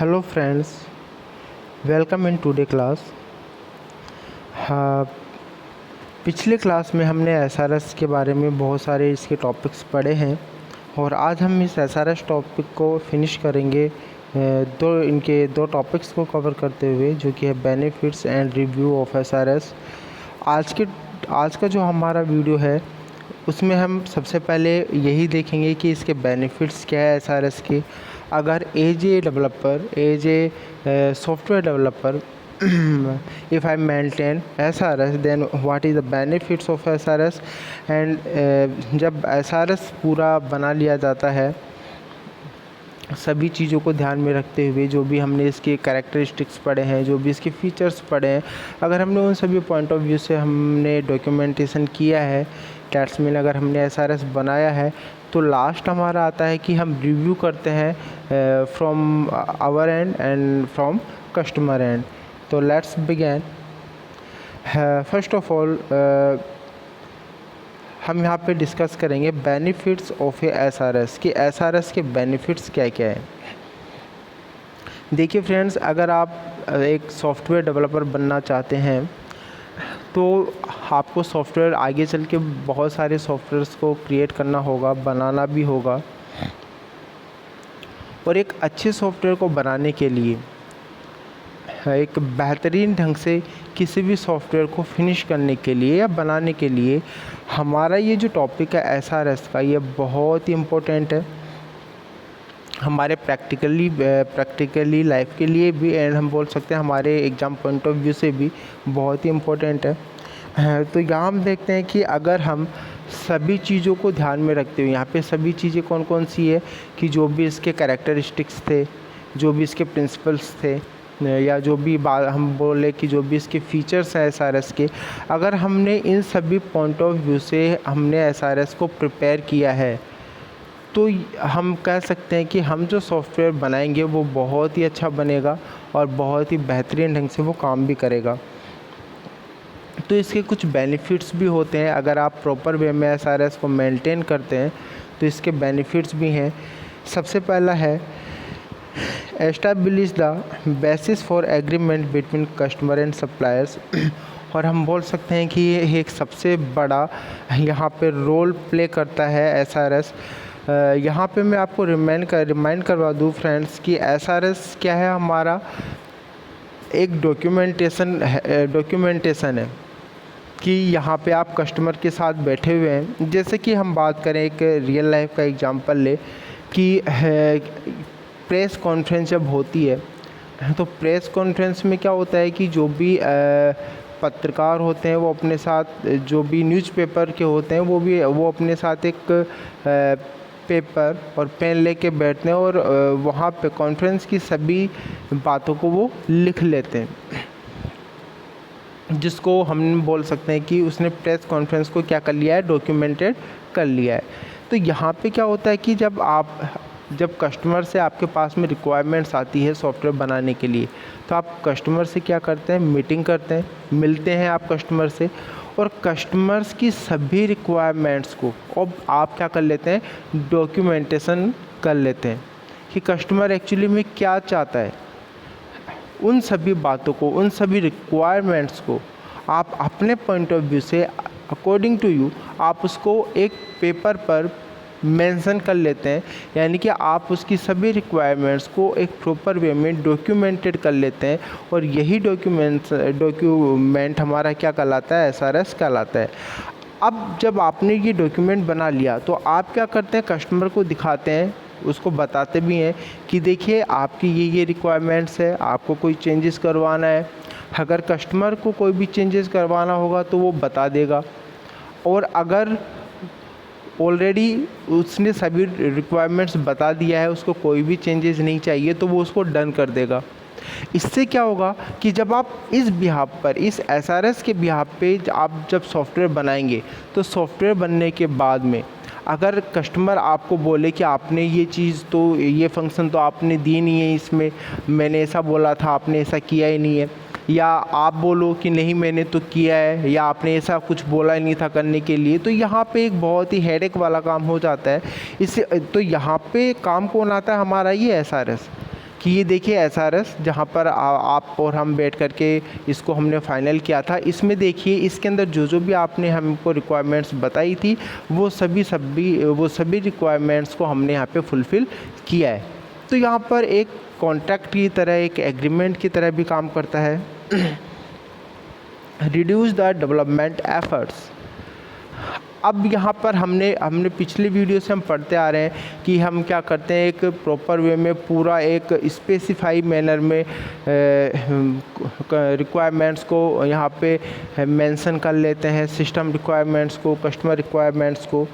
Hello friends, welcome in today class. हाँ, पिछले class में हमने एसआरएस के बारे में बहुत सारे इसके टॉपिक्स पढ़े हैं और आज हम इस एसआरएस टॉपिक को फिनिश करेंगे इनके दो टॉपिक्स को कवर करते हुए, जो कि है benefits and review of SRS. आज का जो हमारा वीडियो है उसमें हम सबसे पहले यही देखेंगे कि इसके बेनिफिट्स क्या है एसआरएस के। अगर as a developer, as a software developer if I maintain SRS, then what is the benefits of SRS? And जब SRS पूरा बना लिया जाता है सभी चीज़ों को ध्यान में रखते हुए, जो भी हमने इसके कैरेक्टरिस्टिक्स पढ़े हैं, जो भी इसके फीचर्स पढ़े हैं, अगर हमने उन सभी पॉइंट ऑफ व्यू से हमने डॉक्यूमेंटेशन किया है, दैट्स मीन अगर हमने SRS बनाया है, तो लास्ट हमारा आता है कि हम रिव्यू करते हैं from our end end from customer end. तो let's begin. First of all हम यहाँ पे डिस्कस करेंगे बेनिफिट्स ऑफ ए एसआरएस कि एसआरएस के बेनिफिट्स क्या क्या है। देखिए फ्रेंड्स, अगर आप एक सॉफ्टवेयर डेवलपर बनना चाहते हैं तो आपको सॉफ्टवेयर आगे चल के बहुत सारे सॉफ्टवेयर्स को क्रिएट करना होगा, बनाना भी होगा। और एक अच्छे सॉफ्टवेयर को बनाने के लिए, एक बेहतरीन ढंग से किसी भी सॉफ्टवेयर को फिनिश करने के लिए या बनाने के लिए हमारा ये जो टॉपिक है एसआरएस का, ये बहुत ही इम्पोर्टेंट है हमारे प्रैक्टिकली लाइफ के लिए भी, एंड हम बोल सकते हैं हमारे एग्ज़ाम पॉइंट ऑफ व्यू से भी बहुत ही इम्पोर्टेंट है। तो यहाँ हम देखते हैं कि अगर हम सभी चीज़ों को ध्यान में रखते हुए, यहाँ पे सभी चीज़ें कौन कौन सी है कि जो भी इसके कैरेक्टरिस्टिक्स थे, जो भी इसके प्रिंसिपल्स थे, या जो भी बात हम बोले कि जो भी इसके फीचर्स हैं एसआरएस के, अगर हमने इन सभी पॉइंट ऑफ व्यू से हमने एसआरएस को प्रिपेयर किया है तो हम कह सकते हैं कि हम जो सॉफ्टवेयर बनाएंगे वो बहुत ही अच्छा बनेगा और बहुत ही बेहतरीन ढंग से वो काम भी करेगा। तो इसके कुछ बेनिफिट्स भी होते हैं। अगर आप प्रॉपर वे में एसआरएस को मेंटेन करते हैं तो इसके बेनिफिट्स भी हैं। सबसे पहला है establish the basis for agreement between customer and suppliers. और हम बोल सकते हैं कि ये एक सबसे बड़ा यहाँ पे रोल प्ले करता है एसआरएस। यहाँ पे मैं आपको रिमाइंड करवा दूँ फ्रेंड्स कि एसआरएस क्या है, हमारा एक डॉक्यूमेंटेशन है कि यहाँ पे आप कस्टमर के साथ बैठे हुए हैं। जैसे कि हम बात करें, एक रियल लाइफ का एग्जांपल ले कि प्रेस कॉन्फ्रेंस जब होती है तो प्रेस कॉन्फ्रेंस में क्या होता है कि जो भी पत्रकार होते हैं वो अपने साथ, जो भी न्यूज़पेपर के होते हैं वो अपने साथ एक पेपर और पेन लेके बैठते हैं और वहाँ पे कॉन्फ्रेंस की सभी बातों को वो लिख लेते हैं, जिसको हम बोल सकते हैं कि उसने प्रेस कॉन्फ्रेंस को क्या कर लिया है, डॉक्यूमेंटेड कर लिया है। तो यहाँ पे क्या होता है कि जब कस्टमर से आपके पास में रिक्वायरमेंट्स आती है सॉफ्टवेयर बनाने के लिए, तो आप कस्टमर से क्या करते हैं, मीटिंग करते हैं, मिलते हैं आप कस्टमर से और कस्टमर्स की सभी रिक्वायरमेंट्स को अब आप क्या कर लेते हैं, डॉक्यूमेंटेशन कर लेते हैं कि कस्टमर एक्चुअली में क्या चाहता है। उन सभी बातों को, उन सभी रिक्वायरमेंट्स को आप अपने पॉइंट ऑफ व्यू से, अकॉर्डिंग टू यू, आप उसको एक पेपर पर मेंशन कर लेते हैं। यानी कि आप उसकी सभी रिक्वायरमेंट्स को एक प्रॉपर वे में डॉक्यूमेंटेड कर लेते हैं और यही डॉक्यूमेंट हमारा क्या कहलाता है, एसआरएस कहलाता है। अब जब आपने ये डॉक्यूमेंट बना लिया तो आप क्या करते हैं, कस्टमर को दिखाते हैं, उसको बताते भी हैं कि देखिए आपकी ये रिक्वायरमेंट्स है, आपको कोई चेंजेस करवाना है। अगर कस्टमर को कोई भी चेंजेस करवाना होगा तो वो बता देगा, और अगर ऑलरेडी उसने सभी रिक्वायरमेंट्स बता दिया है, उसको कोई भी चेंजेस नहीं चाहिए, तो वो उसको डन कर देगा। इससे क्या होगा कि जब आप इस बिहाफ पर, इस एसआरएस के बिहाफ पे आप जब सॉफ्टवेयर बनाएंगे तो सॉफ्टवेयर बनने के बाद में अगर कस्टमर आपको बोले कि आपने ये चीज़ तो, ये फंक्शन तो आपने दी नहीं है इसमें, मैंने ऐसा बोला था, आपने ऐसा किया ही नहीं है, या आप बोलो कि नहीं मैंने तो किया है, या आपने ऐसा कुछ बोला ही नहीं था करने के लिए, तो यहाँ पे एक बहुत ही हेडेक वाला काम हो जाता है। इससे तो यहाँ पे काम कौन आता है, हमारा ये एसआरएस, कि ये देखिए एसआरएस जहाँ पर आप और हम बैठ करके इसको हमने फाइनल किया था, इसमें देखिए इसके अंदर जो भी आपने हमको रिक्वायरमेंट्स बताई थी वो सभी रिक्वायरमेंट्स को हमने यहाँ पे फुलफ़िल किया है। तो यहाँ पर एक कॉन्ट्रैक्ट की तरह, एक एग्रीमेंट की तरह भी काम करता है। Reduce the development efforts. अब यहाँ पर हमने पिछले वीडियो से हम पढ़ते आ रहे हैं कि हम क्या करते हैं, एक प्रॉपर वे में पूरा एक स्पेसिफाई मैनर में रिक्वायरमेंट्स को यहाँ पे मेंशन कर लेते हैं, सिस्टम रिक्वायरमेंट्स को, कस्टमर रिक्वायरमेंट्स को,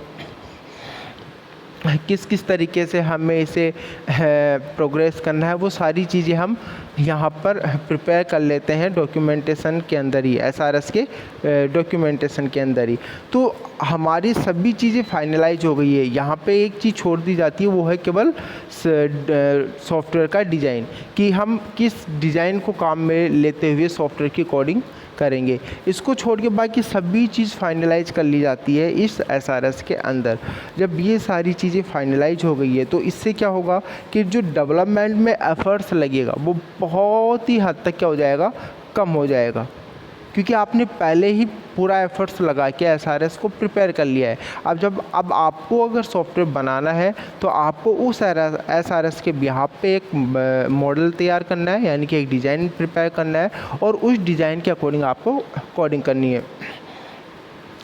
किस तरीके से हमें इसे प्रोग्रेस करना है, वो सारी चीज़ें हम यहाँ पर प्रिपेयर कर लेते हैं डॉक्यूमेंटेशन के अंदर ही, एसआरएस के डॉक्यूमेंटेशन के अंदर ही। तो हमारी सभी चीज़ें फाइनलाइज हो गई है। यहाँ पे एक चीज़ छोड़ दी जाती है, वो है केवल सॉफ्टवेयर का डिज़ाइन, कि हम किस डिज़ाइन को काम में लेते हुए सॉफ्टवेयर की कोडिंग करेंगे। इसको छोड़ के बाकी सभी चीज़ फाइनलाइज कर ली जाती है इस एसआरएस के अंदर। जब ये सारी चीज़ें फाइनलाइज हो गई है तो इससे क्या होगा कि जो डेवलपमेंट में एफर्ट्स लगेगा वो बहुत ही हद तक क्या हो जाएगा, कम हो जाएगा, क्योंकि आपने पहले ही पूरा एफर्ट्स लगा के एसआरएस को प्रिपेयर कर लिया है। अब आपको अगर सॉफ्टवेयर बनाना है तो आपको उस एसआरएस के बिहाफ पे एक मॉडल तैयार करना है, यानी कि एक डिज़ाइन प्रिपेयर करना है, और उस डिज़ाइन के अकॉर्डिंग आपको कोडिंग करनी है।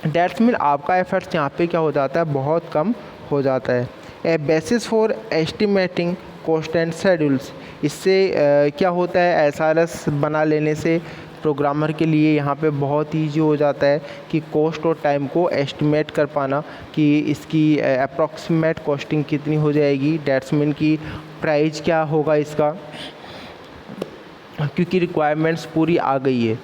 दैट्स मीन आपका एफर्ट्स यहाँ पे क्या हो जाता है, बहुत कम हो जाता है। ए basis for estimating cost and schedules. इससे क्या होता है, एसआरएस बना लेने से प्रोग्रामर के लिए यहाँ पे बहुत ईजी हो जाता है कि कॉस्ट और टाइम को एस्टिमेट कर पाना, कि इसकी अप्रॉक्सीमेट कॉस्टिंग कितनी हो जाएगी, डेट्स मीन की प्राइस क्या होगा इसका, क्योंकि रिक्वायरमेंट्स पूरी आ गई है।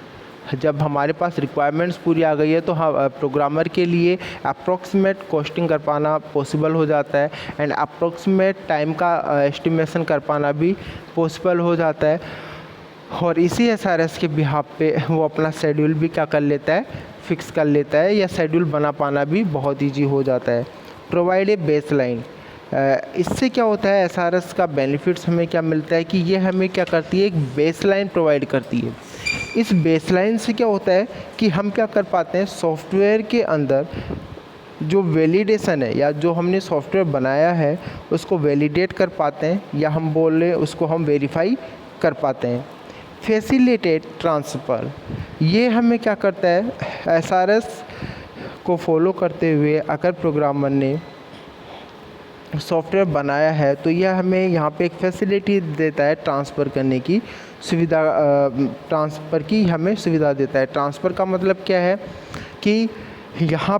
जब हमारे पास रिक्वायरमेंट्स पूरी आ गई है तो हम प्रोग्रामर के लिए अप्रॉक्सीमेट कॉस्टिंग कर पाना पॉसिबल हो जाता है, एंड अप्रॉक्सीमेट टाइम का एस्टिमेशन कर पाना भी पॉसिबल हो जाता है। और इसी एसआरएस के बिहाफ पे वो अपना शेड्यूल भी क्या कर लेता है, फिक्स कर लेता है, या शेड्यूल बना पाना भी बहुत ईजी हो जाता है। Provide a baseline. इससे क्या होता है, एसआरएस का बेनिफिट्स हमें क्या मिलता है कि ये हमें क्या करती है, एक बेसलाइन प्रोवाइड करती है। इस बेसलाइन से क्या होता है कि हम क्या कर पाते हैं, सॉफ्टवेयर के अंदर जो वैलिडेशन है या जो हमने सॉफ्टवेयर बनाया है उसको वैलिडेट कर पाते हैं, या हम बोल रहे उसको हम वेरीफाई कर पाते हैं। Facilitate transfer. ये हमें क्या करता है, एसआरएस को फॉलो करते हुए अगर प्रोग्रामर ने सॉफ्टवेयर बनाया है तो यह हमें यहाँ पे एक फैसिलिटी देता है, ट्रांसफ़र करने की सुविधा, ट्रांसफ़र की हमें सुविधा देता है। ट्रांसफ़र का मतलब क्या है कि यहाँ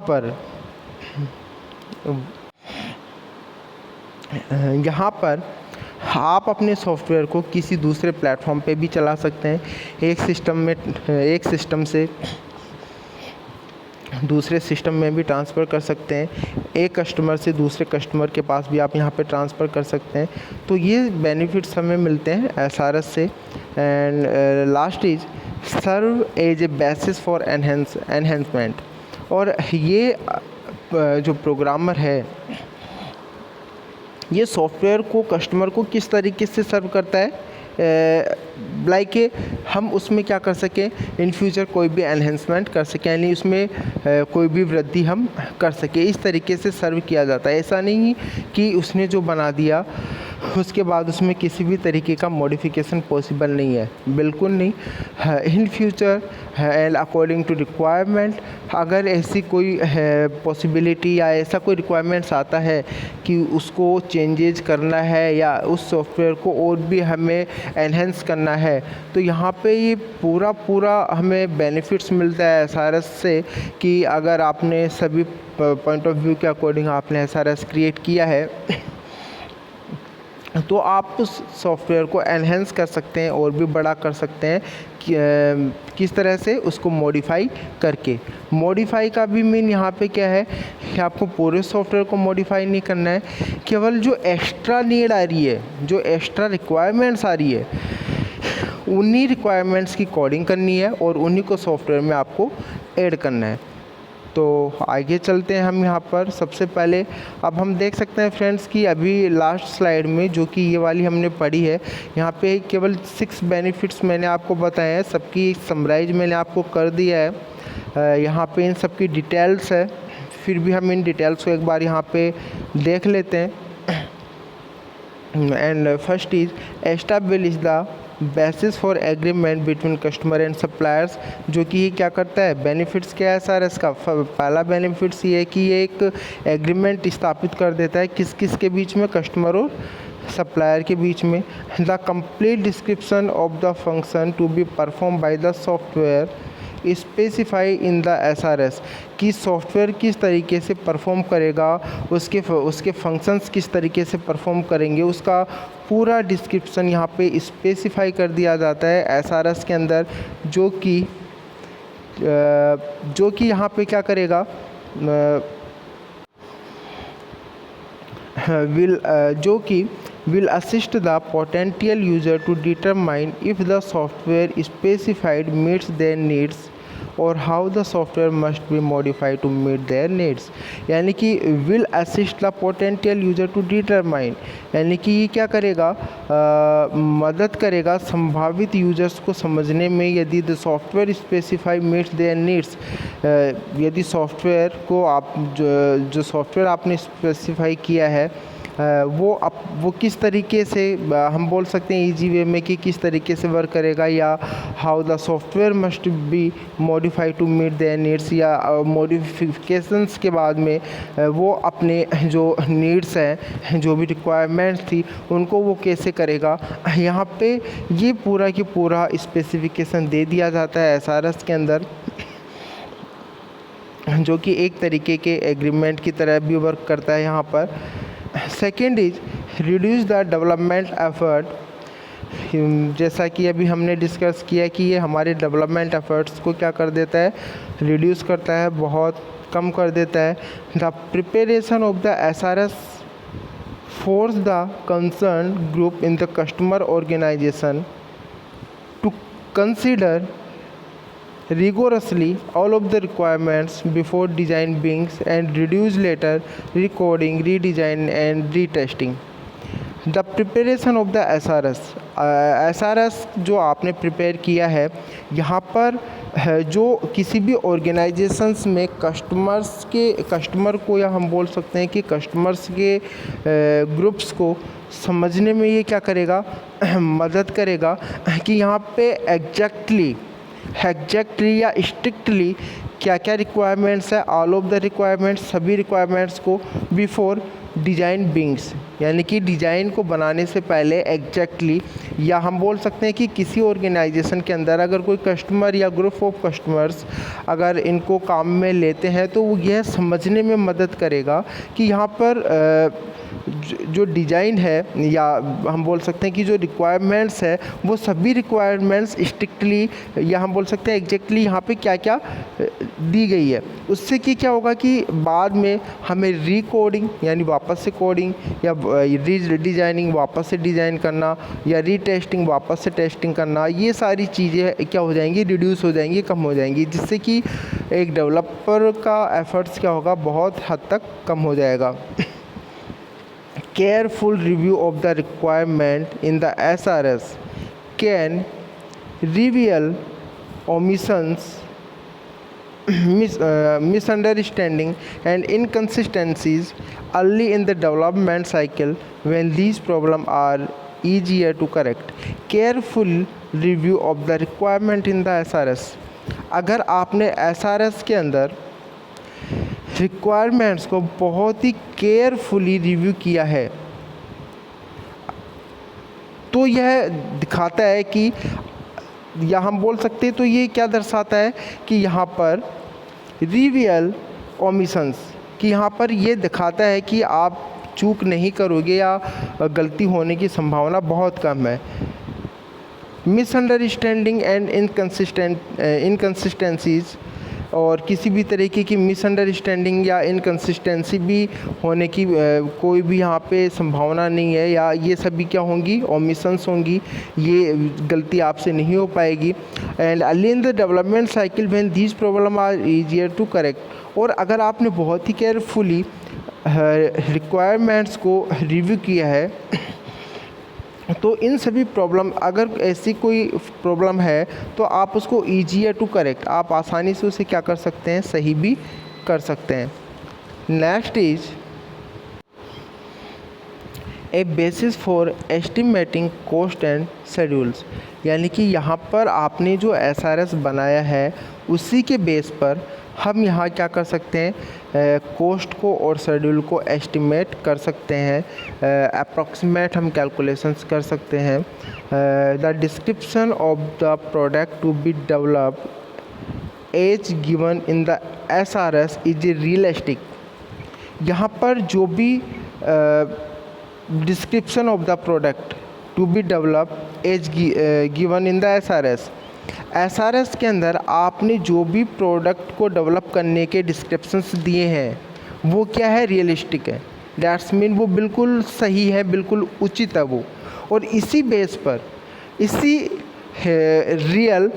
पर आप अपने सॉफ्टवेयर को किसी दूसरे प्लेटफॉर्म पे भी चला सकते हैं, एक सिस्टम से दूसरे सिस्टम में भी ट्रांसफ़र कर सकते हैं, एक कस्टमर से दूसरे कस्टमर के पास भी आप यहाँ पे ट्रांसफ़र कर सकते हैं। तो ये बेनिफिट्स हमें मिलते हैं एसआरएस से। And last is serve as a basis for enhancement. और ये जो प्रोग्रामर है ये सॉफ्टवेयर को कस्टमर को किस तरीके से सर्व करता है, लाइक हम उसमें क्या कर सकें, इन फ्यूचर कोई भी एनहेंसमेंट कर सकें, यानी उसमें कोई भी वृद्धि हम कर सकें, इस तरीके से सर्व किया जाता है। ऐसा नहीं कि उसने जो बना दिया उसके बाद उसमें किसी भी तरीके का मॉडिफिकेशन पॉसिबल नहीं है, बिल्कुल नहीं। In future and according to requirement, अगर ऐसी कोई पॉसिबिलिटी या ऐसा कोई रिक्वायरमेंट्स आता है कि उसको चेंजेज करना है या उस सॉफ्टवेयर को और भी हमें एनहेंस करना है, तो यहाँ पे ये पूरा हमें बेनिफिट्स मिलता है एसआरएस से, कि अगर आपने सभी पॉइंट ऑफ व्यू के अकॉर्डिंग आपने एसआरएस क्रिएट किया है तो आप उस सॉफ्टवेयर को एनहेंस कर सकते हैं और भी बड़ा कर सकते हैं, किस तरह से, उसको मॉडिफाई करके। मॉडिफाई का भी मीन यहाँ पे क्या है कि आपको पूरे सॉफ्टवेयर को मॉडिफाई नहीं करना है, केवल जो एक्स्ट्रा नीड आ रही है, जो एक्स्ट्रा रिक्वायरमेंट्स आ रही है, उन्हीं रिक्वायरमेंट्स की कोडिंग करनी है और उन्हीं को सॉफ्टवेयर में आपको ऐड करना है। तो आगे चलते हैं हम यहाँ पर। सबसे पहले अब हम देख सकते हैं फ्रेंड्स कि अभी लास्ट स्लाइड में जो कि ये वाली हमने पढ़ी है, यहाँ पे केवल 6 बेनिफिट्स मैंने आपको बताए हैं, सबकी समराइज मैंने आपको कर दिया है। यहाँ पे इन सब की डिटेल्स है, फिर भी हम इन डिटेल्स को एक बार यहाँ पे देख लेते हैं। And first is establish the basis for agreement between customer and suppliers, जो कि ये क्या करता है, बेनिफिट्स क्या है सर इसका। पहला बेनिफिट्स ये है कि ये एक एग्रीमेंट स्थापित कर देता है किस किस के बीच में, कस्टमर और सप्लायर के बीच में। The complete description of the function to be perform by the software specify in the SRS, कि सॉफ्टवेयर किस तरीके से परफॉर्म करेगा, उसके फंक्शंस किस तरीके से परफॉर्म करेंगे, उसका पूरा डिस्क्रिप्शन यहाँ पे स्पेसिफाई कर दिया जाता है एसआरएस के अंदर, जो कि यहाँ पे क्या करेगा, will assist the potential user to determine if the software specified meets their needs और how the software must be modified to meet their needs। यानी कि will assist the potential user to determine, यानी कि ये क्या करेगा, मदद करेगा संभावित यूजर्स को समझने में, यदि the software specify meets there needs, यदि सॉफ्टवेयर को आप जो सॉफ्टवेयर आपने स्पेसिफाई किया है वो किस तरीके से, हम बोल सकते हैं ईजी वे में कि किस तरीके से वर्क करेगा, या how the software must be modify to meet their needs, या मॉडिफिकेशंस के बाद में वो अपने जो नीड्स हैं, जो भी रिक्वायरमेंट्स थी, उनको वो कैसे करेगा। यहाँ पे ये पूरा की पूरा स्पेसिफिकेशन दे दिया जाता है एसआरएस के अंदर, जो कि एक तरीके के एग्रीमेंट की तरह भी वर्क करता है यहाँ पर। Second is reduce the development effort, जैसा कि अभी हमने डिस्कस किया कि ये हमारे डेवलपमेंट एफर्ट्स को क्या कर देता है, रिड्यूस करता है, बहुत कम कर देता है। The preparation of the SRS force the concern group in the customer organization to consider rigorously all of the requirements before design beings and reduce later recoding, redesign and retesting। The preparation of the SRS, SRS जो आपने prepare किया है, यहाँ पर जो किसी भी organisations में कस्टमर को, या हम बोल सकते हैं कि कस्टमर्स के ग्रुप्स को समझने में ये क्या करेगा, मदद करेगा कि यहाँ पे एग्जैक्टली या स्ट्रिक्टली क्या क्या रिक्वायरमेंट्स है, ऑल ऑफ द रिक्वायरमेंट्स, सभी रिक्वायरमेंट्स को बिफोर डिज़ाइन बिंग्स, यानी कि डिज़ाइन को बनाने से पहले एग्जैक्टली, या हम बोल सकते हैं कि किसी ऑर्गेनाइजेशन के अंदर अगर कोई कस्टमर या ग्रुप ऑफ कस्टमर्स अगर इनको काम में लेते हैं, तो वो यह समझने में मदद करेगा कि यहाँ पर जो डिज़ाइन है, या हम बोल सकते हैं कि जो रिक्वायरमेंट्स है, वो सभी रिक्वायरमेंट्स स्ट्रिक्टली, या हम बोल सकते हैं एग्जैक्टली यहाँ पे क्या क्या दी गई है। उससे कि क्या होगा कि बाद में हमें रीकोडिंग यानी वापस से कोडिंग, या रीडिज़ाइनिंग वापस से डिज़ाइन करना, या रीटेस्टिंग वापस से टेस्टिंग करना, ये सारी चीज़ें क्या हो जाएंगी, रिड्यूस हो जाएंगी, कम हो जाएंगी, जिससे कि एक डेवलपर का एफर्ट्स क्या होगा, बहुत हद तक कम हो जाएगा। Careful review of the requirement in the SRS can reveal omissions, misunderstanding and inconsistencies early in the development cycle when these problems are easier to correct। Careful review of the requirement in the SRS, अगर आपने SRS के अंदर requirements को बहुत ही carefully review किया है, तो यह दिखाता है कि, या हम बोल सकते हैं तो ये क्या दर्शाता है कि यहाँ पर रिवियल ओमिशंस, कि यहाँ पर ये दिखाता है कि आप चूक नहीं करोगे या गलती होने की संभावना बहुत कम है। मिसअंडरस्टैंडिंग एंड इनकन्सिस्टेंसीज, और किसी भी तरीके की मिसअंडरस्टैंडिंग या इनकंसिस्टेंसी भी होने की कोई भी यहाँ पे संभावना नहीं है, या ये सभी क्या होंगी, ओमिशंस होंगी, ये गलती आपसे नहीं हो पाएगी। And early in the development cycle when these problem are easier to correct. और अगर आपने बहुत ही केयरफुली रिक्वायरमेंट्स को रिव्यू किया है तो इन सभी प्रॉब्लम, अगर ऐसी कोई प्रॉब्लम है तो आप उसको ईजियर टू करेक्ट, आप आसानी से उसे क्या कर सकते हैं, सही भी कर सकते हैं। Next is a basis for estimating cost and schedules, यानी कि यहाँ पर आपने जो SRS बनाया है उसी के बेस पर हम यहाँ क्या कर सकते हैं, कॉस्ट को और शेड्यूल को एस्टिमेट कर सकते हैं, अप्रॉक्सीमेट हम कैलकुलेशंस कर सकते हैं। The description of the product to be developed as given in the SRS is realistic. यहाँ पर जो भी description of the product to be developed as given in the SRS के अंदर आपने जो भी प्रोडक्ट को डेवलप करने के डिस्क्रिप्शंस दिए हैं वो क्या है, रियलिस्टिक है। दैट्स मीन वो बिल्कुल सही है, बिल्कुल उचित है वो। और इसी बेस पर, इसी रियल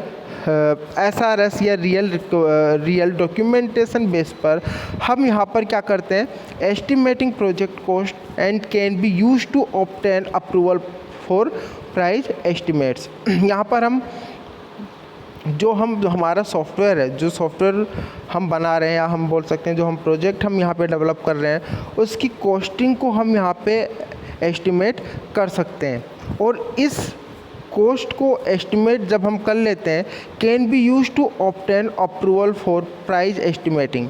SRS या रियल डॉक्यूमेंटेशन बेस पर हम यहाँ पर क्या करते हैं, estimating project cost and can be use to obtain approval for price estimates. यहाँ पर हम जो हमारा सॉफ्टवेयर है, जो सॉफ्टवेयर हम बना रहे हैं, या हम बोल सकते हैं जो हम प्रोजेक्ट हम यहाँ पे डेवलप कर रहे हैं, उसकी कॉस्टिंग को हम यहाँ पे एस्टिमेट कर सकते हैं। और इस कॉस्ट को एस्टिमेट जब हम कर लेते हैं, can be use to obtain approval for price estimating,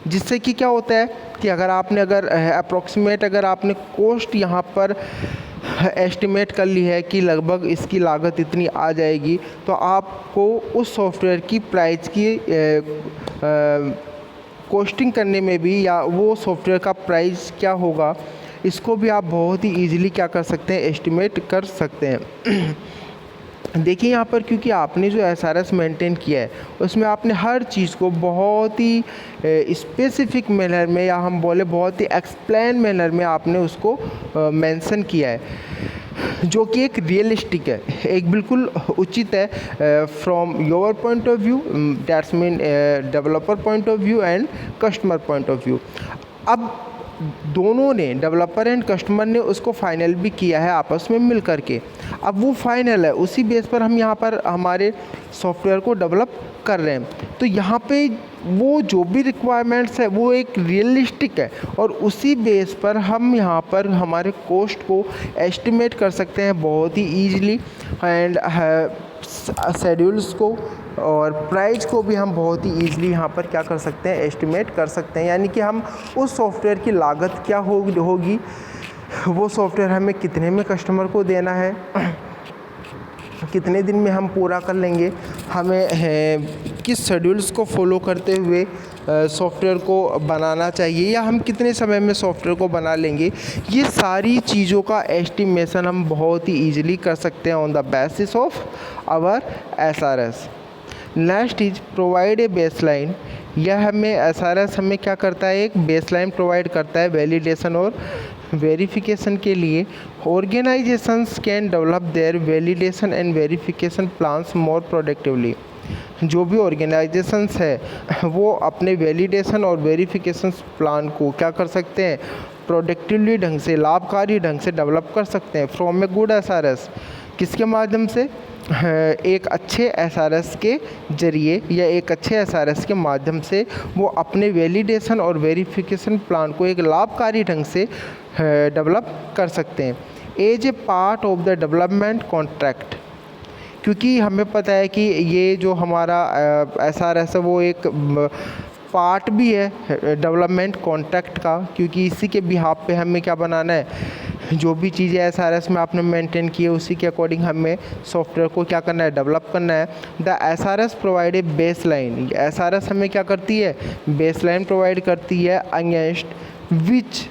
जिससे कि क्या होता है कि अगर अप्रॉक्सीमेट अगर आपने कॉस्ट यहाँ पर एस्टिमेट कर ली है कि लगभग इसकी लागत इतनी आ जाएगी, तो आपको उस सॉफ्टवेयर की प्राइस की कॉस्टिंग करने में भी, या वो सॉफ्टवेयर का प्राइस क्या होगा, इसको भी आप बहुत ही ईजिली क्या कर सकते हैं, एस्टिमेट कर सकते हैं। देखिए यहाँ पर, क्योंकि आपने जो SRS मेंटेन किया है उसमें आपने हर चीज़ को बहुत ही स्पेसिफिक मैनर में, या हम बोले बहुत ही एक्सप्लेन मैनर में आपने उसको मेंशन किया है, जो कि एक रियलिस्टिक है, एक बिल्कुल उचित है from your point of view, that's mean developer point of view and customer point of view. अब दोनों ने, डेवलपर एंड कस्टमर ने उसको फाइनल भी किया है आपस में मिल करके। अब वो फाइनल है, उसी बेस पर हम यहाँ पर हमारे सॉफ्टवेयर को डेवलप कर रहे हैं। तो यहाँ पे वो जो भी रिक्वायरमेंट्स है वो एक रियलिस्टिक है, और उसी बेस पर हम यहाँ पर हमारे कॉस्ट को एस्टिमेट कर सकते हैं बहुत ही ईजिली, एंड शेड्यूल्स को और प्राइस को भी हम बहुत ही ईजिली यहाँ पर क्या कर सकते हैं, एस्टिमेट कर सकते हैं। यानी कि हम उस सॉफ्टवेयर की लागत क्या होगी, वो सॉफ्टवेयर हमें कितने में कस्टमर को देना है, कितने दिन में हम पूरा कर लेंगे, हमें किस शेड्यूल्स को फॉलो करते हुए सॉफ्टवेयर को बनाना चाहिए, या हम कितने समय में सॉफ्टवेयर को बना लेंगे, ये सारी चीज़ों का एस्टिमेशन हम बहुत ही ईजिली कर सकते हैं on the basis of our SRS। Next is provide a baseline. यह हमें SRS हमें क्या करता है, एक बेसलाइन प्रोवाइड करता है वैलिडेशन और वेरिफिकेशन के लिए। Organisations can develop their validation and verification plans more productively. जो भी ऑर्गेनाइजेशंस है वो अपने वैलिडेशन और वेरिफिकेशन प्लान को क्या कर सकते हैं, प्रोडक्टिवली ढंग से, लाभकारी ढंग से डेवलप कर सकते हैं फ्रॉम ए गुड SRS। किसके माध्यम से, एक अच्छे SRS के ज़रिए, या एक अच्छे SRS के माध्यम से वो अपने वैलिडेशन और वेरिफिकेशन प्लान को एक लाभकारी ढंग से डेवलप कर सकते हैं as a part of the development contract. क्योंकि हमें पता है कि ये जो हमारा SRS है वो एक पार्ट भी है डेवलपमेंट कॉन्ट्रैक्ट का, क्योंकि इसी के बिहाफ पे हमें क्या बनाना है, जो भी चीज़ें SRS में आपने मेंटेन की है उसी के अकॉर्डिंग हमें सॉफ्टवेयर को क्या करना है, डेवलप करना है। The SRS provide a base line. SRS हमें क्या करती है, बेस लाइन प्रोवाइड करती है against which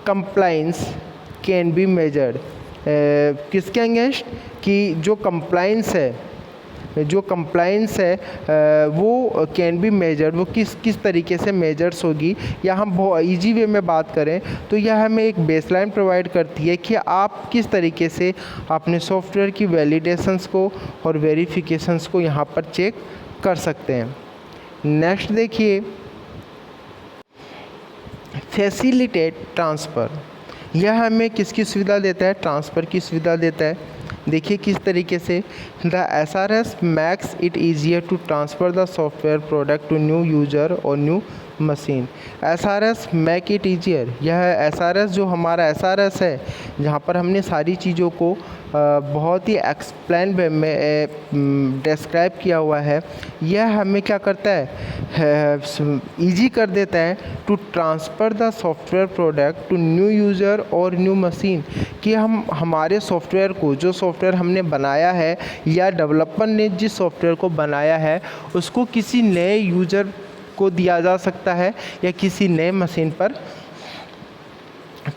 compliance can be measured. किसके अगेंस्ट, कि जो कंप्लाइंस है जो कंप्लाइंस है वो कैन बी मेजर्ड, वो किस तरीके से मेजर्स होगी, या हम बहुत ईजी वे में बात करें तो यह हमें एक बेसलाइन प्रोवाइड करती है कि आप किस तरीके से अपने सॉफ्टवेयर की वैलिडेशंस को और वेरिफिकेशंस को यहाँ पर चेक कर सकते हैं। नेक्स्ट देखिए, फैसिलिटेट ट्रांसफ़र। यह हमें किसकी सुविधा देता है? ट्रांसफ़र की सुविधा देता है। देखिए किस तरीके से, the SRS makes it easier to transfer the software product to new user और new machine. SRS make it easier, यह SRS जो हमारा SRS है, जहाँ पर हमने सारी चीज़ों को बहुत ही एक्सप्लेन वे में डिस्क्राइब किया हुआ है, यह हमें क्या करता है? ईजी कर देता है to transfer the software product to new user और न्यू मशीन, कि हम हमारे सॉफ्टवेयर को, जो सॉफ्टवेयर हमने बनाया है या डेवलपर ने जिस सॉफ्टवेयर को बनाया है, उसको किसी नए यूज़र को दिया जा सकता है या किसी नए मशीन पर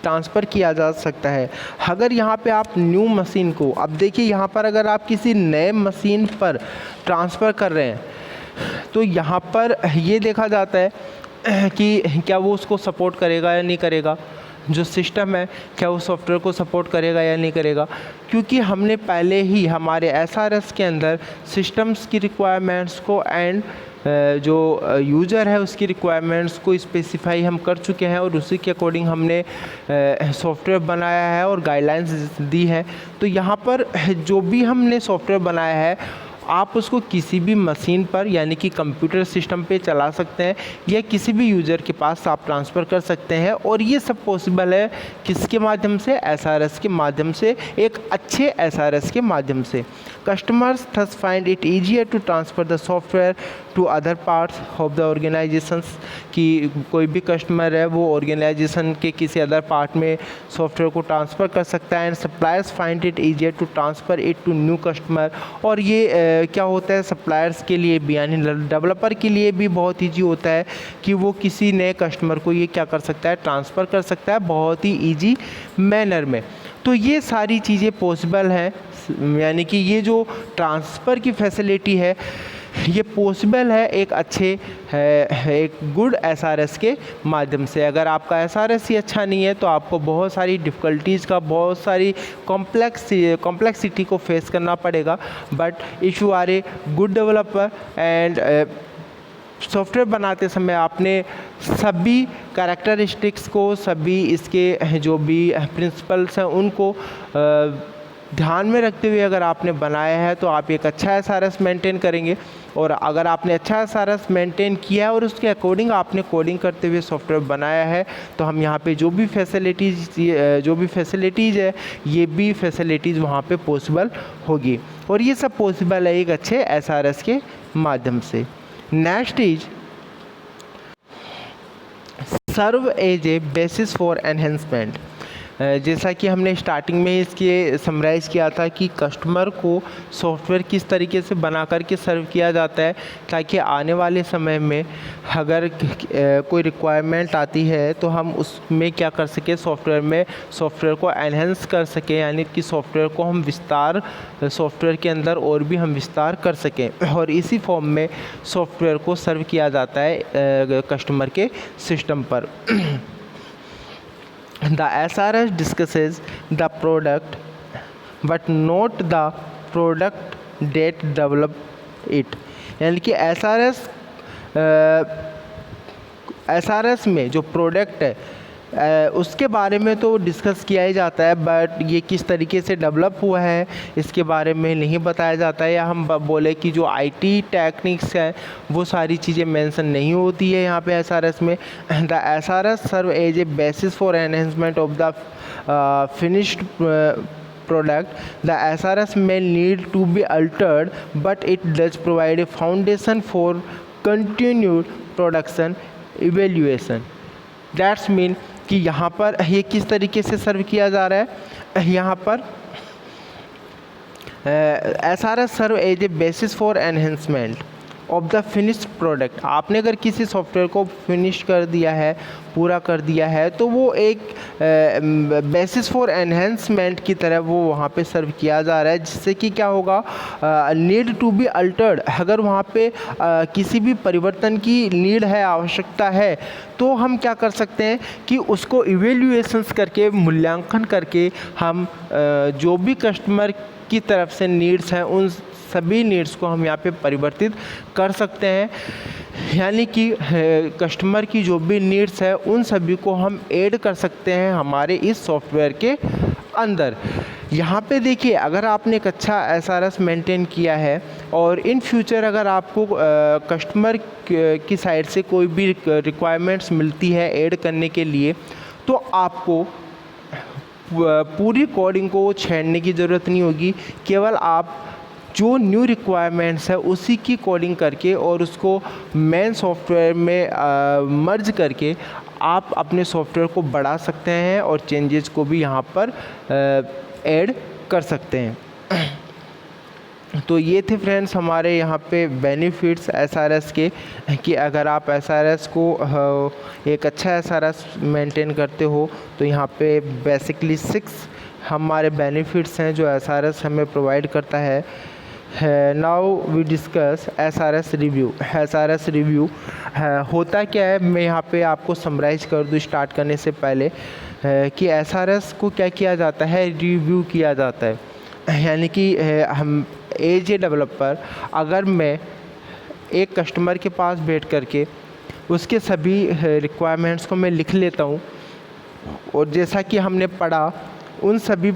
ट्रांसफ़र किया जा सकता है। अगर यहाँ पे आप न्यू मशीन को, अब देखिए यहाँ पर अगर आप किसी नए मशीन पर ट्रांसफ़र कर रहे हैं तो यहाँ पर ये देखा जाता है कि क्या वो उसको सपोर्ट करेगा या नहीं करेगा, जो सिस्टम है क्या वो सॉफ्टवेयर को सपोर्ट करेगा या नहीं करेगा, क्योंकि हमने पहले ही हमारे SRS के अंदर सिस्टम्स की रिक्वायरमेंट्स को एंड जो यूज़र है उसकी रिक्वायरमेंट्स को स्पेसिफाई हम कर चुके हैं और उसी के अकॉर्डिंग हमने सॉफ्टवेयर बनाया है और गाइडलाइंस दी है। तो यहाँ पर जो भी हमने सॉफ्टवेयर बनाया है आप उसको किसी भी मशीन पर यानी कि कंप्यूटर सिस्टम पे चला सकते हैं या किसी भी यूज़र के पास आप ट्रांसफ़र कर सकते हैं, और ये सब पॉसिबल है किसके माध्यम से? SRS के माध्यम से, एक अच्छे SRS के माध्यम से। Customers thus find it easier to transfer the software to other parts of the organizations, कि कोई भी कस्टमर है वो ऑर्गेनाइजेशन के किसी अदर पार्ट में सॉफ्टवेयर को ट्रांसफ़र कर सकता है। And suppliers find it easier to transfer it to new customer, और ये क्या होता है सप्लायर्स के लिए भी यानी डेवलपर के लिए भी बहुत ईजी होता है कि वो किसी नए कस्टमर को ये क्या कर सकता है? ट्रांसफ़र कर सकता है बहुत ही ईजी मैनर में। तो ये सारी चीज़ें पॉसिबल हैं, यानी कि ये जो ट्रांसफ़र की फैसिलिटी है ये पॉसिबल है एक अच्छे एक गुड SRS के माध्यम से। अगर आपका SRS ही अच्छा नहीं है तो आपको बहुत सारी डिफ़िकल्टीज़ का, बहुत सारी कॉम्प्लेक्सिटी को फेस करना पड़ेगा। But if you are a good developer and software बनाते समय आपने सभी कैरेक्टरिस्टिक्स को, सभी इसके जो भी प्रिंसिपल्स हैं उनको ध्यान में रखते हुए अगर आपने बनाया है तो आप एक अच्छा SRS मेंटेन करेंगे। और अगर आपने अच्छा SRS मेंटेन किया है और उसके अकॉर्डिंग आपने कोडिंग करते हुए सॉफ्टवेयर बनाया है तो हम यहाँ पे जो भी फैसिलिटीज़ है ये भी फैसिलिटीज़ वहाँ पे पॉसिबल होगी, और ये सब पॉसिबल है एक अच्छे SRS के माध्यम से। Next is serve as a basis for enhancement. जैसा कि हमने स्टार्टिंग में इसके समराइज़ किया था कि कस्टमर को सॉफ्टवेयर किस तरीके से बना करके सर्व किया जाता है ताकि आने वाले समय में अगर कोई रिक्वायरमेंट आती है तो हम उसमें क्या कर सकें, सॉफ्टवेयर को एनहेंस कर सकें, यानी कि सॉफ्टवेयर को हम विस्तार सॉफ्टवेयर के अंदर और भी हम विस्तार कर सकें, और इसी फॉर्म में सॉफ्टवेयर को सर्व किया जाता है कस्टमर के सिस्टम पर। The SRS discusses the product but not the product that develop it, यानी कि SRS में जो प्रोडक्ट है उसके बारे में तो डिस्कस किया ही जाता है, बट ये किस तरीके से डेवलप हुआ है इसके बारे में नहीं बताया जाता है, या हम बोले कि जो IT टेक्निक्स है वो सारी चीज़ें मेंशन नहीं होती है यहाँ पे SRS में। The SRS serve as a basis for enhancement of the finished product. The SRS may need to be altered, but it does provide a foundation for continued production evaluation. That's mean कि यहाँ पर ये किस तरीके से सर्व किया जा रहा है, यहाँ पर SRS serve as a basis for enhancement, of the finished product. आपने अगर किसी सॉफ्टवेयर को फिनिश कर दिया है, पूरा कर दिया है, तो वो एक बेसिस फॉर एनहेंसमेंट की तरह वो वहाँ पे सर्व किया जा रहा है, जिससे कि क्या होगा, नीड टू बी अल्टर्ड, अगर वहाँ पे किसी भी परिवर्तन की नीड है, आवश्यकता है, तो हम क्या कर सकते हैं कि उसको इवेल्युएशंस करके, मूल्यांकन करके हम जो भी कस्टमर की तरफ से नीड्स हैं उन सभी नीड्स को हम यहाँ पे परिवर्तित कर सकते हैं। यानी कि कस्टमर की जो भी नीड्स है उन सभी को हम ऐड कर सकते हैं हमारे इस सॉफ्टवेयर के अंदर। यहाँ पे देखिए, अगर आपने एक अच्छा SRS मेंटेन किया है और इन फ्यूचर अगर आपको कस्टमर की साइड से कोई भी रिक्वायरमेंट्स मिलती है ऐड करने के लिए, तो आपको पूरी कोडिंग को छेड़ने की ज़रूरत नहीं होगी। केवल आप जो न्यू रिक्वायरमेंट्स है उसी की कोडिंग करके और उसको मेन सॉफ्टवेयर में मर्ज करके आप अपने सॉफ्टवेयर को बढ़ा सकते हैं और चेंजेस को भी यहाँ पर ऐड कर सकते हैं। तो ये थे फ्रेंड्स हमारे यहाँ पे बेनिफिट्स SRS के, कि अगर आप SRS को एक अच्छा SRS मेंटेन करते हो तो यहाँ पे बेसिकली 6 हमारे बेनिफिट्स हैं जो SRS हमें प्रोवाइड करता है। Now we discuss SRS review. SRS review होता क्या है, मैं यहाँ पे आपको समराइज कर दूँ स्टार्ट करने से पहले, कि SRS को क्या किया जाता है, रिव्यू किया जाता है। यानी कि हम एज ए डेवलपर, अगर मैं एक कस्टमर के पास बैठ करके उसके सभी रिक्वायरमेंट्स को मैं लिख लेता हूँ और जैसा कि हमने पढ़ा उन सभी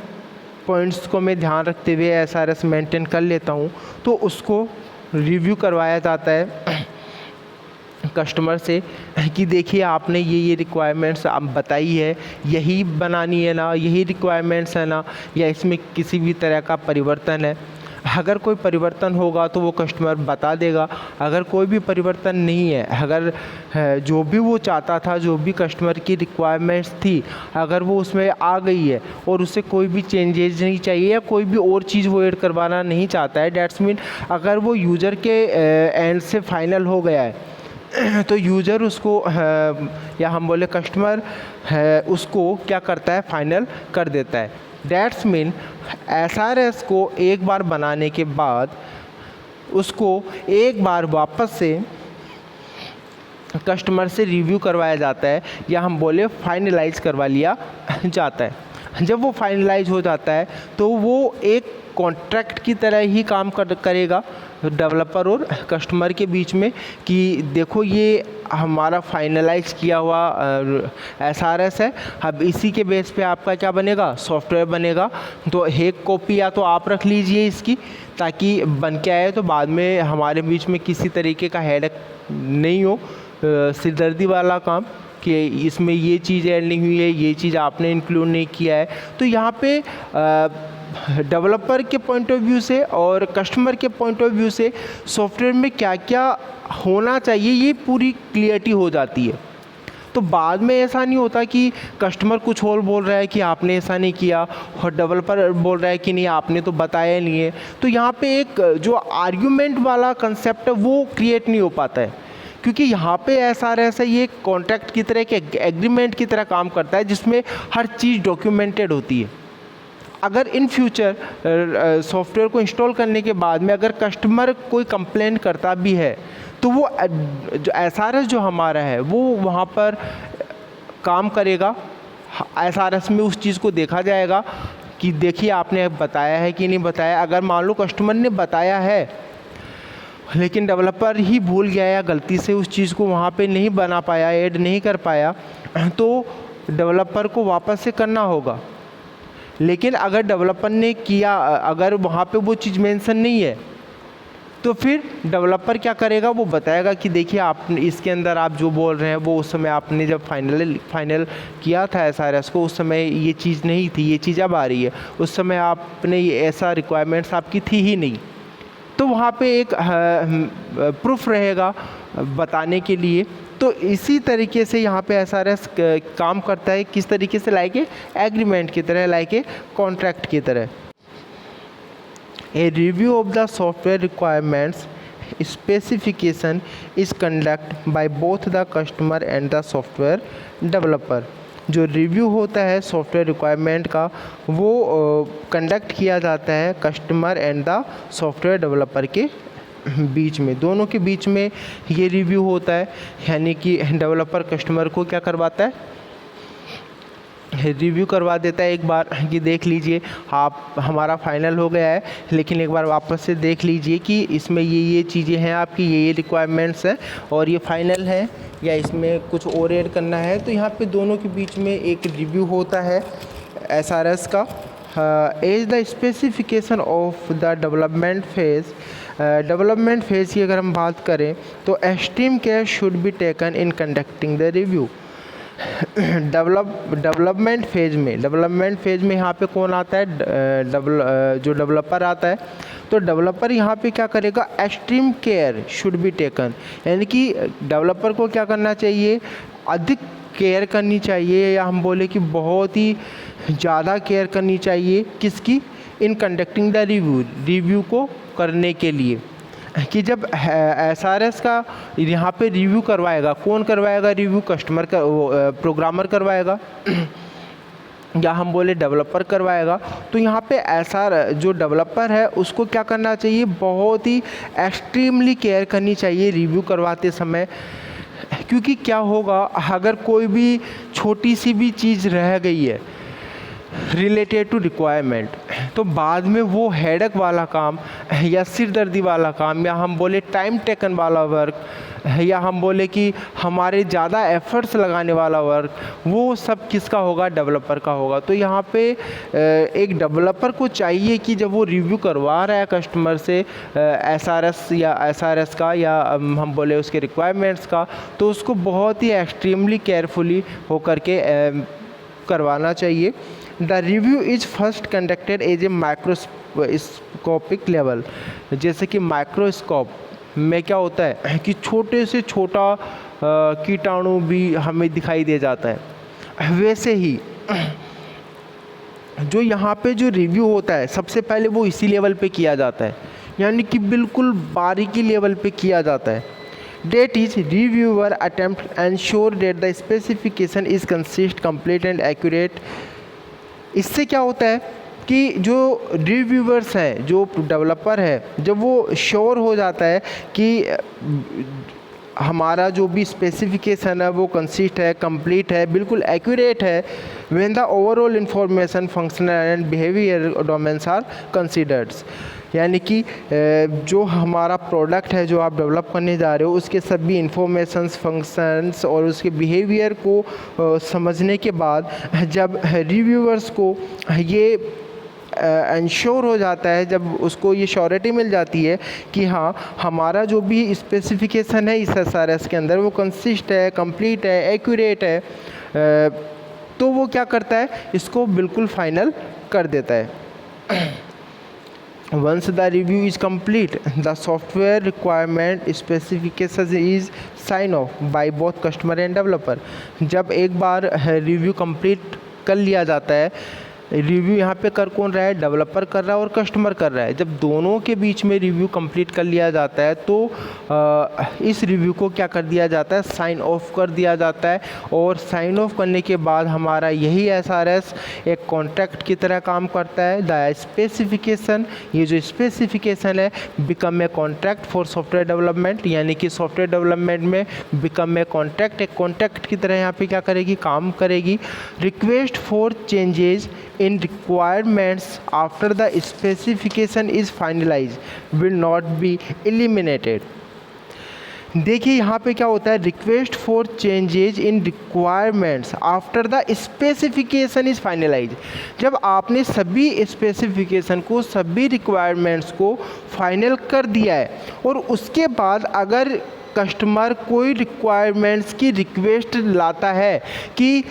पॉइंट्स को मैं ध्यान रखते हुए SRS मेंटेन कर लेता हूँ, तो उसको रिव्यू करवाया जाता है कस्टमर से कि देखिए आपने ये रिक्वायरमेंट्स आप बताई है, यही बनानी है ना, यही रिक्वायरमेंट्स है ना, या इसमें किसी भी तरह का परिवर्तन है। अगर कोई परिवर्तन होगा तो वो कस्टमर बता देगा, अगर कोई भी परिवर्तन नहीं है, अगर जो भी वो चाहता था, जो भी कस्टमर की रिक्वायरमेंट्स थी, अगर वो उसमें आ गई है और उससे कोई भी चेंजेज नहीं चाहिए या कोई भी और चीज़ वो ऐड करवाना नहीं चाहता है, डैट्स मीन अगर वो यूज़र के एंड से फाइनल हो गया है तो यूज़र उसको या हम बोले कस्टमर उसको क्या करता है, फाइनल कर देता है। डैट्स मीन SRS को एक बार बनाने के बाद उसको एक बार वापस से कस्टमर से रिव्यू करवाया जाता है, या हम बोले फाइनलाइज करवा लिया जाता है। जब वो फाइनलाइज हो जाता है तो वो एक कॉन्ट्रैक्ट की तरह ही काम करेगा डेवलपर और कस्टमर के बीच में, कि देखो ये हमारा फाइनलाइज किया हुआ SRS है, अब इसी के बेस पे आपका क्या बनेगा, सॉफ्टवेयर बनेगा। तो एक कॉपी या तो आप रख लीजिए इसकी, ताकि बन के आए तो बाद में हमारे बीच में किसी तरीके का हेडेक नहीं हो, सिरदर्दी वाला काम कि इसमें ये चीज़ ऐड नहीं हुई है, ये चीज़ आपने इंक्लूड नहीं किया है। तो यहाँ पे डेवलपर के पॉइंट ऑफ व्यू से और कस्टमर के पॉइंट ऑफ व्यू से सॉफ्टवेयर में क्या क्या होना चाहिए ये पूरी क्लियरिटी हो जाती है। तो बाद में ऐसा नहीं होता कि कस्टमर कुछ और बोल रहा है कि आपने ऐसा नहीं किया और डेवलपर बोल रहा है कि नहीं आपने तो बताया नहीं है। तो यहाँ पे एक जो आर्ग्यूमेंट वाला कंसेप्ट है वो क्रिएट नहीं हो पाता है, क्योंकि यहाँ पे SRS ये कॉन्ट्रैक्ट की तरह, एक एग्रीमेंट की तरह काम करता है जिसमें हर चीज़ डॉक्यूमेंटेड होती है। अगर इन फ्यूचर सॉफ्टवेयर को इंस्टॉल करने के बाद में अगर कस्टमर कोई कंप्लेन करता भी है तो वो जो SRS जो हमारा है वो वहाँ पर काम करेगा। SRS में उस चीज़ को देखा जाएगा कि देखिए आपने बताया है कि नहीं बताया। अगर मान लो कस्टमर ने बताया है लेकिन डेवलपर ही भूल गया या गलती से उस चीज़ को वहाँ पे नहीं बना पाया, ऐड नहीं कर पाया, तो डेवलपर को वापस से करना होगा। लेकिन अगर डेवलपर ने किया, अगर वहाँ पे वो चीज़ मेंशन नहीं है, तो फिर डेवलपर क्या करेगा, वो बताएगा कि देखिए आप इसके अंदर आप जो बोल रहे हैं वो उस समय आपने जब फाइनल किया था SRS को उस समय ये चीज़ नहीं थी, ये चीज़ अब आ रही है, उस समय आपने ये ऐसा रिक्वायरमेंट्स आपकी थी ही नहीं। तो वहाँ पे एक प्रूफ रहेगा बताने के लिए। तो इसी तरीके से यहाँ पे SRS काम करता है, किस तरीके से, लाइक ए एग्रीमेंट की तरह, लाइक ए कॉन्ट्रैक्ट की तरह। A review of the software requirements specification is conduct by both the customer and the software developer. जो रिव्यू होता है सॉफ्टवेयर रिक्वायरमेंट का वो कंडक्ट किया जाता है customer and the software developer के बीच में, दोनों के बीच में ये रिव्यू होता है। यानी कि डेवलपर कस्टमर को क्या करवाता है, रिव्यू करवा देता है एक बार कि देख लीजिए आप हमारा फाइनल हो गया है, लेकिन एक बार वापस से देख लीजिए कि इसमें ये चीज़ें हैं आपकी, ये रिक्वायरमेंट्स हैं और ये फाइनल है या इसमें कुछ और ऐड करना है। तो यहाँ पे दोनों के बीच में एक रिव्यू होता है SRS का। As the specification of the development phase की अगर हम बात करें तो extreme care should be taken in conducting the review. Development phase में यहाँ पे कौन आता है, जो डेवलपर आता है। तो डेवलपर यहाँ पे क्या करेगा, extreme care should be taken, यानी कि डेवलपर को क्या करना चाहिए, अधिक केयर करनी चाहिए, या हम बोले कि बहुत ही ज़्यादा केयर करनी चाहिए किसकी, इन कंडक्टिंग द रिव्यू को करने के लिए। कि जब SRS का यहाँ पे रिव्यू करवाएगा, कौन करवाएगा रिव्यू, कस्टमर का प्रोग्रामर करवाएगा या हम बोले डेवलपर करवाएगा। तो यहाँ पे जो डेवलपर है उसको क्या करना चाहिए, बहुत ही एक्सट्रीमली केयर करनी चाहिए रिव्यू करवाते समय। क्योंकि क्या होगा, अगर कोई भी छोटी सी भी चीज़ रह गई है रिलेटेड टू रिक्वायरमेंट, तो बाद में वो हेडेक वाला काम या सिरदर्दी वाला काम या हम बोले टाइम टेकन वाला वर्क या हम बोले कि हमारे ज़्यादा एफर्ट्स लगाने वाला वर्क, वो सब किसका होगा, डेवलपर का होगा। तो यहाँ पे एक डेवलपर को चाहिए कि जब वो रिव्यू करवा रहा है कस्टमर से SRS का या हम बोले उसके रिक्वायरमेंट्स का, तो उसको बहुत ही एक्सट्रीमली केयरफुली होकर के करवाना चाहिए। The review is first conducted as a microscopic level. जैसे कि माइक्रोस्कोप में क्या होता है कि छोटे से छोटा कीटाणु भी हमें दिखाई दे जाता है, वैसे ही जो यहाँ पे जो रिव्यू होता है सबसे पहले वो इसी लेवल पे किया जाता है, यानी कि बिल्कुल बारीकी लेवल पे किया जाता है। That is, reviewer attempt ensure that the specification is consist, complete and accurate। इससे क्या होता है कि जो रिव्यूवर्स हैं, जो डेवलपर है, जब वो श्योर हो जाता है कि हमारा जो भी स्पेसिफिकेशन है वो कंसिस्ट है, कंप्लीट है, बिल्कुल एक्यूरेट है, when the overall information functional and behaviour domains are considered. यानी कि जो हमारा प्रोडक्ट है जो आप डेवलप करने जा रहे हो उसके सभी इंफॉर्मेशंस, फंक्शंस और उसके बिहेवियर को समझने के बाद जब रिव्यूअर्स को ये इंश्योर हो जाता है, जब उसको ये श्योरिटी मिल जाती है कि हाँ हमारा जो भी स्पेसिफिकेशन है इस SRS के अंदर वो कंसिस्ट है, कंप्लीट है, एक्यूरेट है, तो वो क्या करता है, इसको बिल्कुल फाइनल कर देता है। Once the review is complete, the software requirement specification is sign off by both customer and developer। जब एक बार रिव्यू कंप्लीट कर लिया जाता है, रिव्यू यहाँ पे कर कौन रहा है, डेवलपर कर रहा है और कस्टमर कर रहा है। जब दोनों के बीच में रिव्यू कंप्लीट कर लिया जाता है तो इस रिव्यू को क्या कर दिया जाता है, साइन ऑफ कर दिया जाता है। और साइन ऑफ करने के बाद हमारा यही SRS एक कॉन्ट्रैक्ट की तरह काम करता है। द स्पेसिफिकेशन, ये जो स्पेसिफिकेशन है become a contract for software development, यानी कि सॉफ्टवेयर डेवलपमेंट में बिकम ए कॉन्ट्रैक्ट, एक कॉन्ट्रैक्ट की तरह यहाँ पे क्या करेगी, काम करेगी। Request for changes in requirements after the specification is finalized will not be eliminated। देखिए यहाँ पे क्या होता है, request for changes in requirements after the specification is finalize. जब आपने सभी स्पेसिफिकेशन को, सभी रिक्वायरमेंट्स को फाइनल कर दिया है और उसके बाद अगर कस्टमर कोई रिक्वायरमेंट्स की रिक्वेस्ट लाता है कि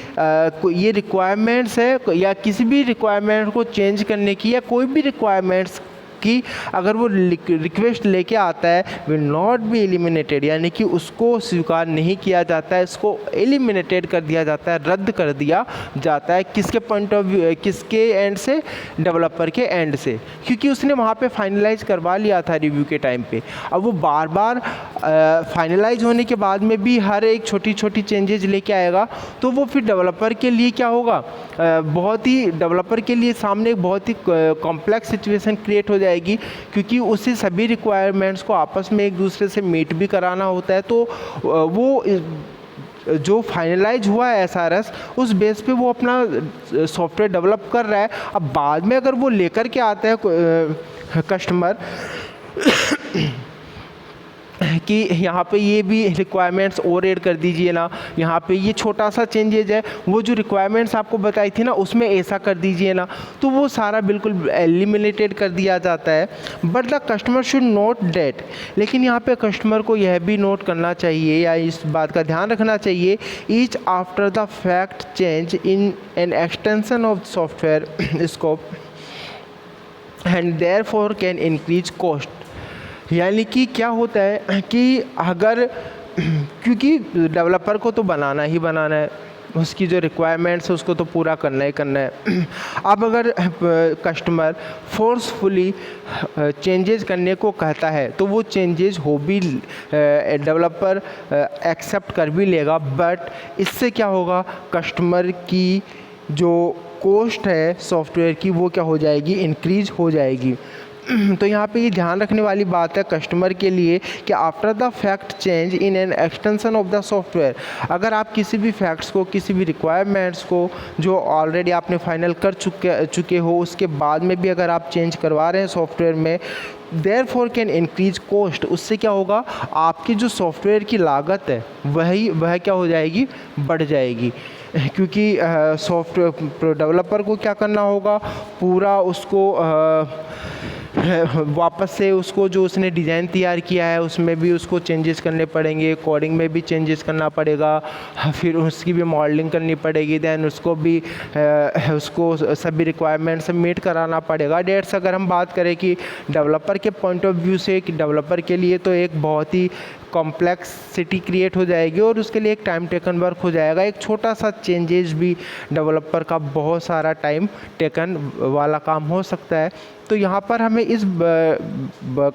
ये रिक्वायरमेंट्स है या किसी भी रिक्वायरमेंट को चेंज करने की या कोई भी रिक्वायरमेंट्स कि अगर वो रिक्वेस्ट लेके आता है विल नॉट बी एलिमिनेटेड, यानी कि उसको स्वीकार नहीं किया जाता है, इसको एलिमिनेटेड कर दिया जाता है, रद्द कर दिया जाता है। किसके पॉइंट ऑफ व्यू, किसके एंड से, डेवलपर के एंड से, क्योंकि उसने वहाँ पे फाइनलाइज करवा लिया था रिव्यू के टाइम पे। अब वो बार बार फाइनलाइज होने के बाद में भी हर एक छोटी छोटी चेंजेज लेके आएगा, तो वो फिर डेवलपर के लिए क्या होगा, बहुत ही डेवलपर के लिए सामने एक बहुत ही कॉम्प्लेक्स सिचुएशन क्रिएट हो जाएगी, क्योंकि उसे सभी रिक्वायरमेंट्स को आपस में एक दूसरे से मीट भी कराना होता है। तो वो जो फाइनलाइज हुआ है SRS, उस बेस पे वो अपना सॉफ्टवेयर डेवलप कर रहा है। अब बाद में अगर वो लेकर के आता है कस्टमर कि यहाँ पे ये भी रिक्वायरमेंट्स और ऐड कर दीजिए ना, यहाँ पे ये छोटा सा चेंजेज है, वो जो रिक्वायरमेंट्स आपको बताई थी ना उसमें ऐसा कर दीजिए ना, तो वो सारा बिल्कुल एलिमिनेटेड कर दिया जाता है। But the customer should note that, लेकिन यहाँ पे कस्टमर को यह भी नोट करना चाहिए या इस बात का ध्यान रखना चाहिए, each after the fact change in an extension of software scope and therefore can increase cost. यानी कि क्या होता है कि अगर, क्योंकि डेवलपर को तो बनाना ही बनाना है, उसकी जो रिक्वायरमेंट्स है उसको तो पूरा करना ही करना है। अब अगर कस्टमर फोर्सफुली चेंजेस करने को कहता है तो वो चेंजेस हो भी डेवलपर एक्सेप्ट कर भी लेगा, बट इससे क्या होगा, कस्टमर की जो कॉस्ट है सॉफ्टवेयर की वो क्या हो जाएगी, इंक्रीज हो जाएगी। तो यहाँ पे ये ध्यान रखने वाली बात है कस्टमर के लिए कि after the fact change in an extension of the software, अगर आप किसी भी फैक्ट्स को, किसी भी रिक्वायरमेंट्स को जो ऑलरेडी आपने फाइनल कर चुके हो, उसके बाद में भी अगर आप चेंज करवा रहे हैं सॉफ्टवेयर में, देयरफॉर कैन इंक्रीज कॉस्ट, उससे क्या होगा, आपकी जो सॉफ्टवेयर की लागत है वह क्या हो जाएगी, बढ़ जाएगी। क्योंकि सॉफ्टवेयर डेवलपर को क्या करना होगा, पूरा उसको वापस से उसको जो उसने डिज़ाइन तैयार किया है उसमें भी उसको चेंजेस करने पड़ेंगे, कोडिंग में भी चेंजेस करना पड़ेगा, फिर उसकी भी मॉडलिंग करनी पड़ेगी, देन उसको भी उसको सभी रिक्वायरमेंट्स मीट कराना पड़ेगा। डेट्स अगर हम बात करें कि डेवलपर के पॉइंट ऑफ व्यू से, कि डेवलपर के लिए तो एक बहुत ही कॉम्प्लेक्सिटी क्रिएट हो जाएगी और उसके लिए एक टाइम टेकन वर्क हो जाएगा। एक छोटा सा चेंजेस भी डेवलपर का बहुत सारा टाइम टेकन वाला काम हो सकता है। तो यहाँ पर हमें इस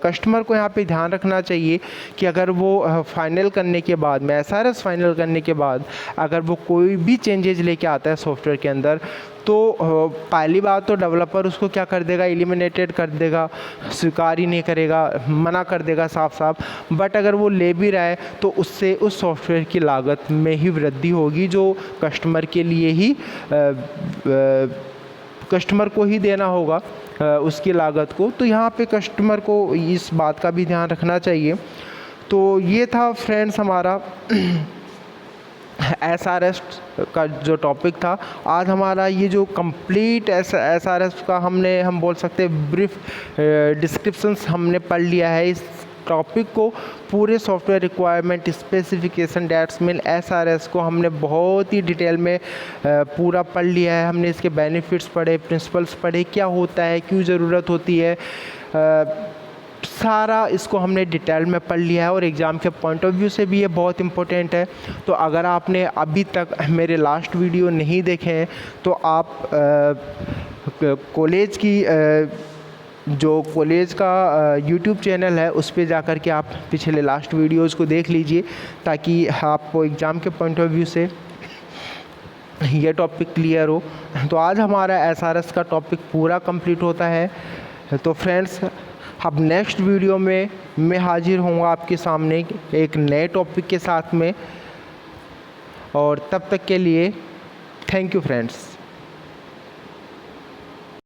कस्टमर को यहाँ पे ध्यान रखना चाहिए कि अगर वो फाइनल करने के बाद में, SRS फाइनल करने के बाद अगर वो कोई भी चेंजेस लेके आता है सॉफ्टवेयर के अंदर, तो पहली बात तो डेवलपर उसको क्या कर देगा, एलिमिनेटेड कर देगा, स्वीकार ही नहीं करेगा, मना कर देगा साफ साफ। बट अगर वो ले भी रहा है तो उससे उस सॉफ्टवेयर की लागत में ही वृद्धि होगी, जो कस्टमर के लिए ही कस्टमर को ही देना होगा उसकी लागत को। तो यहाँ पे कस्टमर को इस बात का भी ध्यान रखना चाहिए। तो ये था फ्रेंड्स हमारा SRS का जो टॉपिक था। आज हमारा ये जो कंप्लीट SRS का हम बोल सकते हैं ब्रीफ डिस्क्रिप्शंस हमने पढ़ लिया है। इस टॉपिक को पूरे सॉफ्टवेयर रिक्वायरमेंट स्पेसिफिकेशन डेट्समेल SRS को हमने बहुत ही डिटेल में पूरा पढ़ लिया है। हमने इसके बेनिफिट्स पढ़े, प्रिंसिपल्स पढ़े, क्या होता है, क्यों ज़रूरत होती है, सारा इसको हमने डिटेल में पढ़ लिया है और एग्ज़ाम के पॉइंट ऑफ व्यू से भी ये बहुत इम्पोर्टेंट है। तो अगर आपने अभी तक मेरे लास्ट वीडियो नहीं देखे हैं तो आप कॉलेज की जो कॉलेज का यूट्यूब चैनल है उस पर जाकर के आप पिछले लास्ट वीडियोज़ को देख लीजिए, ताकि आपको एग्ज़ाम के पॉइंट ऑफ व्यू से ये टॉपिक क्लियर हो। तो आज हमारा SRS का टॉपिक पूरा कंप्लीट होता है। तो फ्रेंड्स, अब नेक्स्ट वीडियो में मैं हाजिर होऊंगा आपके सामने एक नए टॉपिक के साथ में, और तब तक के लिए थैंक यू फ्रेंड्स।